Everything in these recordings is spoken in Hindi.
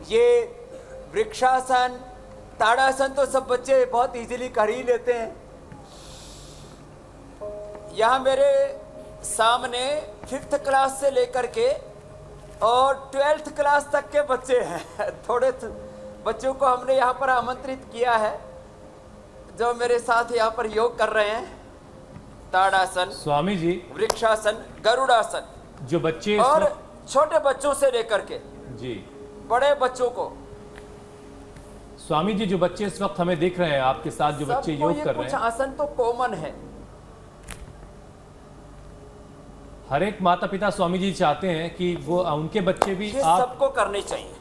ये वृक्षासन, ताड़ासन तो सब बच्चे बहुत इजीली कर ही लेते हैं। यहाँ मेरे सामने 5th क्लास से लेकर के और 12th क्लास तक के बच्चे हैं। थोड़े बच्चों को हमने यहाँ पर आमंत्रित किया है जो मेरे साथ यहाँ पर योग कर रहे हैं। ताड़ासन, स्वामी जी, वृक्षासन, गरुड़ासन, जो बच्चे और छोटे बच्चों से लेकर के जी बड़े बच्चों को। स्वामी जी, जो बच्चे इस वक्त हमें देख रहे हैं आपके साथ, जो बच्चे सबको योग ये कर रहे कुछ हैं, आसन तो कॉमन है। हर एक माता पिता स्वामी जी चाहते हैं कि वो उनके बच्चे भी ये आप सबको करने चाहिए।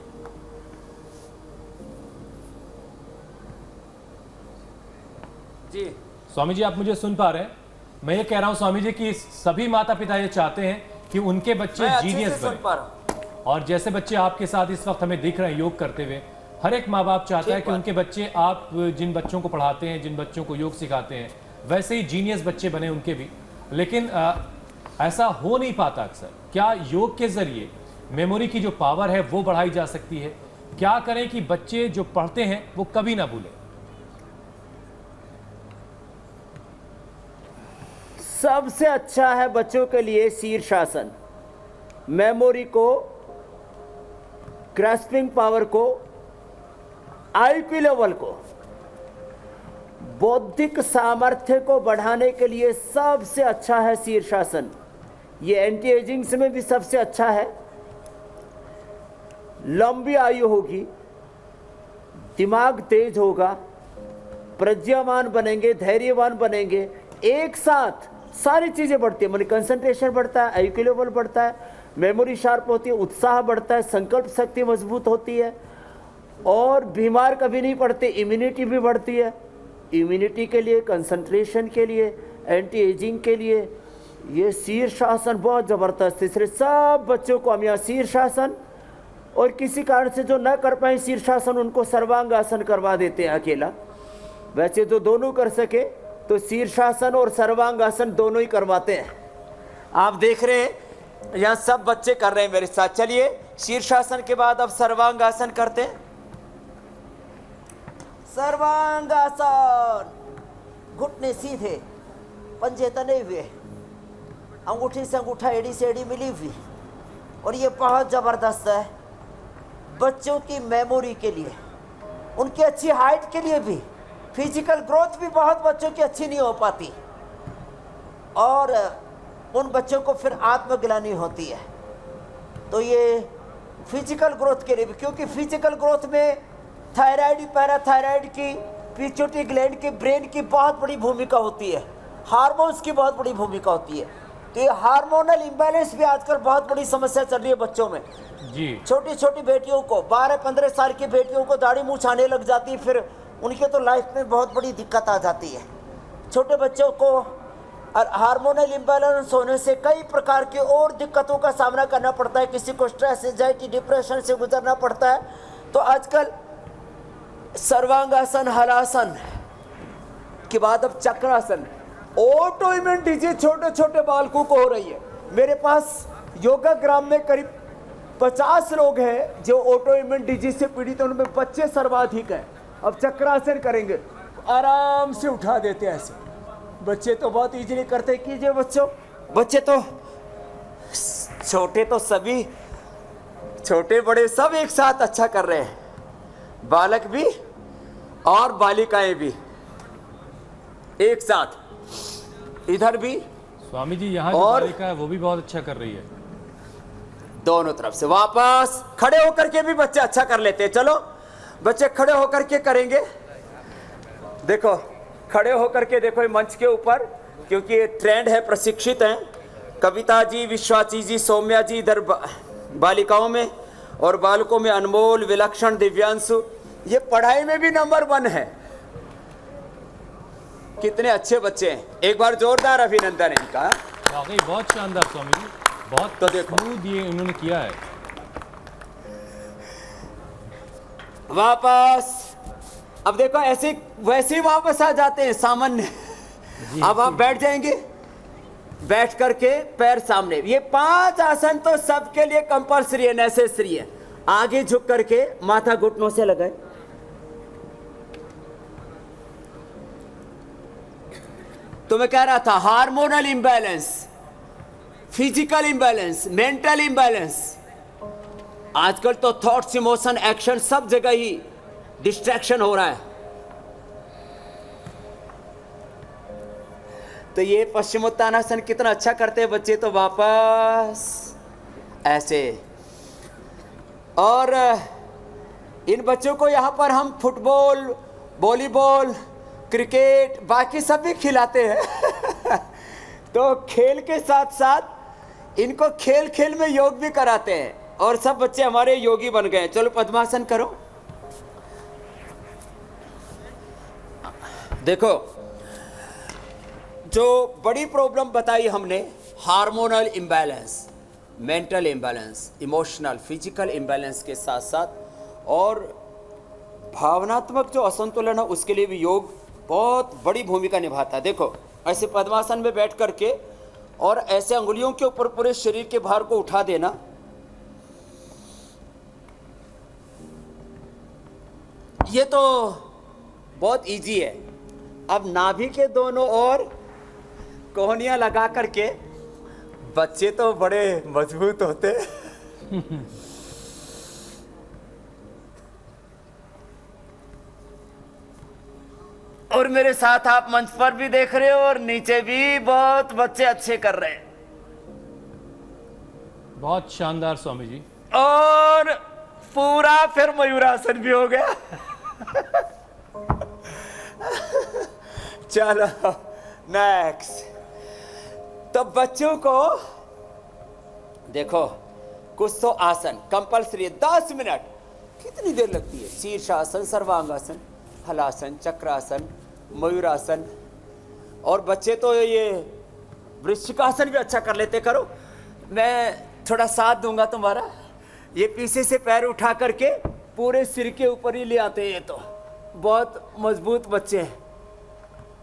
जी स्वामी जी, आप मुझे सुन पा रहे हैं? मैं ये कह रहा हूं स्वामी जी कि सभी माता पिता ये चाहते हैं कि उनके बच्चे मैं अच्छे जीनियस से सुन बने। पा रहा हूं। और जैसे बच्चे आपके साथ इस वक्त हमें दिख रहे हैं योग करते हुए, हर एक माँ बाप चाहता है कि उनके बच्चे, आप जिन बच्चों को पढ़ाते हैं, जिन बच्चों को योग सिखाते हैं, वैसे ही जीनियस बच्चे बने उनके भी। लेकिन ऐसा हो नहीं पाता अक्सर। क्या योग के जरिए मेमोरी की जो पावर है वो बढ़ाई जा सकती है? क्या करें कि बच्चे जो पढ़ते हैं वो कभी ना भूलें? सबसे अच्छा है बच्चों के लिए शीर्षासन। मेमोरी को, ग्रास्पिंग पावर को, आईक्यू लेवल को, बौद्धिक सामर्थ्य को बढ़ाने के लिए सबसे अच्छा है शीर्षासन। ये एंटी एजिंग में भी सबसे अच्छा है। लंबी आयु होगी, दिमाग तेज होगा, प्रज्ञावान बनेंगे, धैर्यवान बनेंगे। एक साथ सारी चीज़ें बढ़ती है। मन कंसंट्रेशन बढ़ता है, आईक्यू लेवल बढ़ता है, मेमोरी शार्प होती है, उत्साह बढ़ता है, संकल्प शक्ति मजबूत होती है, और बीमार कभी नहीं पड़ते, इम्यूनिटी भी बढ़ती है। इम्यूनिटी के लिए, कंसंट्रेशन के लिए, एंटी एजिंग के लिए ये शीर्षासन बहुत ज़बरदस्त है। इसलिए सब बच्चों को हम यहाँ शीर्षासन, और किसी कारण से जो न कर पाए शीर्षासन, उनको सर्वांग आसन करवा देते हैं अकेला। वैसे जो दोनों कर सके तो शीर्षासन और सर्वांग आसन दोनों ही करवाते हैं। आप देख रहे हैं यहाँ सब बच्चे कर रहे हैं मेरे साथ। चलिए शीर्षासन के बाद अब सर्वांगासन करते हैं। सर्वांगासन, घुटने सीधे, पंजे तने हुए, अंगूठी से अंगूठा, एड़ी से एड़ी मिली हुई। और ये बहुत ज़बरदस्त है बच्चों की मेमोरी के लिए, उनकी अच्छी हाइट के लिए भी। फिजिकल ग्रोथ भी बहुत बच्चों की अच्छी नहीं हो पाती, और उन बच्चों को फिर आत्मग्लानि होती है। तो ये फिजिकल ग्रोथ के लिए भी, क्योंकि फिजिकल ग्रोथ में थायराइड, पैराथायराइड की, पिट्यूटरी ग्लैंड की, ब्रेन की बहुत बड़ी भूमिका होती है, हार्मोन्स की बहुत बड़ी भूमिका होती है। तो ये हार्मोनल इम्बैलेंस भी आजकल बहुत बड़ी समस्या चल रही है बच्चों में जी। छोटी छोटी बेटियों को, 12-15 साल की बेटियों को दाढ़ी मूंछ आने लग जाती है, फिर उनके तो लाइफ में बहुत बड़ी दिक्कत आ जाती है। छोटे बच्चों को हार्मोनल इम्बैलेंस होने से कई प्रकार की और दिक्कतों का सामना करना पड़ता है। किसी को स्ट्रेस, एंजाइटी, डिप्रेशन से गुजरना पड़ता है। तो आजकल सर्वांगासन, हलासन के बाद अब चक्रासन। ऑटो इम्यून डिजीज छोटे छोटे बालकों को हो रही है। मेरे पास योगा ग्राम में करीब 50 लोग हैं जो ऑटो इम्यून डिजीज से पीड़ित हैं, उनमें बच्चे सर्वाधिक हैं। अब चक्रासन करेंगे, आराम से उठा देते हैं ऐसे। बच्चे तो बहुत इजीली करते हैं। कीजिए बच्चों, बच्चे तो छोटे तो सभी, छोटे बड़े सब एक साथ अच्छा कर रहे हैं, बालक भी और बालिकाएं भी एक साथ। इधर भी स्वामी जी, यहाँ जो और बालिका है वो भी बहुत अच्छा कर रही है। दोनों तरफ से वापस खड़े होकर के भी बच्चे अच्छा कर लेते हैं। चलो बच्चे खड़े होकर के करेंगे। देखो खड़े होकर के देखो ये मंच के ऊपर, क्योंकि ये ट्रेंड है, प्रशिक्षित हैं कविता जी, विश्वाची जी, सौम्या जी इधर बालिकाओं में, और बालकों में अनमोल, विलक्षण, दिव्यांशु। ये पढ़ाई में भी नंबर 1 है। कितने अच्छे बच्चे हैं, एक बार जोरदार अभिनंदन है इनका। वाकई बहुत शानदार स्वामी जी, बहुत तो देखो स्मूथ ये उन्होंने किया है। वापस अब देखो ऐसे वैसे ही वापस आ जाते हैं सामान्य। अब आप बैठ जाएंगे, बैठ करके पैर सामने। ये 5 आसन तो सबके लिए कंपल्सरी है, नेसेसरी है। आगे झुक करके माथा घुटनों से लगाए। तो मैं कह रहा था hormonal imbalance, physical imbalance, mental imbalance. आजकल तो थॉट्स, इमोशन, एक्शन सब जगह ही डिस्ट्रैक्शन हो रहा है। तो ये पश्चिमोत्तानासन कितना अच्छा करते हैं बच्चे, तो वापस ऐसे। और इन बच्चों को यहाँ पर हम फुटबॉल, वॉलीबॉल, क्रिकेट, बाकी सब भी खिलाते हैं। तो खेल के साथ साथ इनको खेल खेल में योग भी कराते हैं और सब बच्चे हमारे योगी बन गए। चलो पद्मासन करो। देखो जो बड़ी प्रॉब्लम बताई हमने, hormonal imbalance, mental imbalance, emotional, physical imbalance के साथ साथ और भावनात्मक जो असंतुलन है उसके लिए भी योग बहुत बड़ी भूमिका निभाता है। देखो ऐसे पद्मासन में बैठ करके और ऐसे अंगुलियों के ऊपर पूरे शरीर के भार को उठा देना। ये तो बहुत इजी है। अब नाभि के दोनों ओर कोहनियां लगा करके, बच्चे तो बड़े मजबूत होते। और मेरे साथ आप मंच पर भी देख रहे हो और नीचे भी बहुत बच्चे अच्छे कर रहे हैं। बहुत शानदार स्वामी जी। और पूरा फिर मयूरासन भी हो गया। चलो नेक्स्ट। तो बच्चों को देखो कुछ तो आसन कंपल्सरी है, 10 मिनट। कितनी देर लगती है? शीर्षासन, सर्वांगासन, हलासन, चक्रासन, मयूरासन। और बच्चे तो ये वृश्चिकासन भी अच्छा कर लेते। करो, मैं थोड़ा साथ दूंगा तुम्हारा। ये पीछे से पैर उठा करके पूरे सिर के ऊपर ही ले आते हैं। ये तो बहुत मजबूत बच्चे हैं।